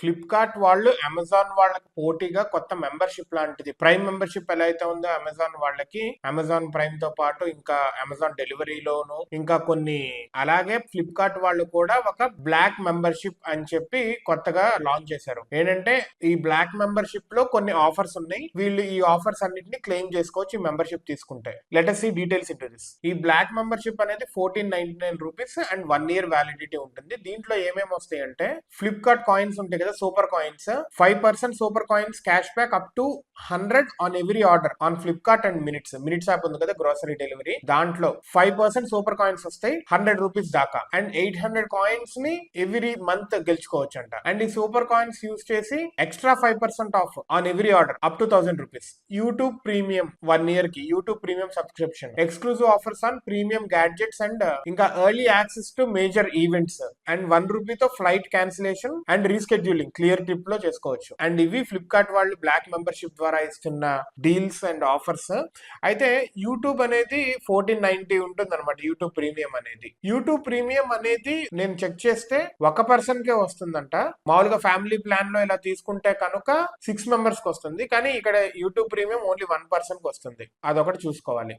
Flipkart వాళ్ళు Amazon వాళ్ళకి పోటీగా కొత్త మెంబర్షిప్ లాంటిది, ప్రైమ్ మెంబర్షిప్ ఎలా అయితే ఉందో అమెజాన్ వాళ్ళకి, అమెజాన్ ప్రైమ్ తో పాటు ఇంకా అమెజాన్ డెలివరీలోను ఇంకా కొన్ని, అలాగే ఫ్లిప్కార్ట్ వాళ్ళు కూడా ఒక బ్లాక్ మెంబర్షిప్ అని చెప్పి కొత్తగా లాంచ్ చేశారు. ఏంటంటే ఈ బ్లాక్ మెంబర్షిప్ లో కొన్ని ఆఫర్స్ ఉన్నాయి. వీళ్ళు ఈ ఆఫర్స్ అన్నిటిని క్లెయిమ్ చేసుకోవచ్చు ఈ మెంబర్షిప్ తీసుకుంటే. Let us see details into this. ఈ బ్లాక్ మెంబర్షిప్ అనేది 1499 రూపీస్ అండ్ 1 year వ్యాలిడిటీ ఉంటుంది. దీంట్లో ఏమేమి వస్తాయి అంటే ఫ్లిప్కార్ట్ కాయిన్స్ ఉంటాయి కదా, super coins, 5% super coins cash back up to 100 on every order on Flipkart and minutes app ఉంది కదా, గ్రోసరీ డెలివరీ, దాంట్లో 5% సూపర్ కాయిన్స్ వస్తాయి 100 రూపీస్ దాకా. అండ్ 800 కాయిన్స్ ని ఎవ్రీ మంత్ గెలుచుకోవచ్చు అంట. అండ్ ఈ సూపర్ కాయిన్స్ యూస్ చేసి extra 5% off on every order up to 1000 rupees. YouTube premium 1 year కి YouTube premium subscription, exclusive offers on premium gadgets and ఇంకా early access to major events and 1 రూపీతో flight cancellation and rescheduling Cleartrip లో చేసుకోవచ్చు. And ఇవి Flipkart వాళ్ళు black membership ద్వారా ఇస్తున్న deals and offers. అయితే యూట్యూబ్ అనేది 1490 ఉంటుంది అనమాట. యూట్యూబ్ ప్రీమియం అనేది నేను చెక్ చేస్తే ఒక పర్సన్ కే వస్తుందంట. మామూలుగా ఫ్యామిలీ ప్లాన్ లో ఇలా తీసుకుంటే కనుక 6 members కి వస్తుంది, కానీ ఇక్కడ యూట్యూబ్ ప్రీమియం ఓన్లీ 1 person కి వస్తుంది. అదొకటి చూసుకోవాలి.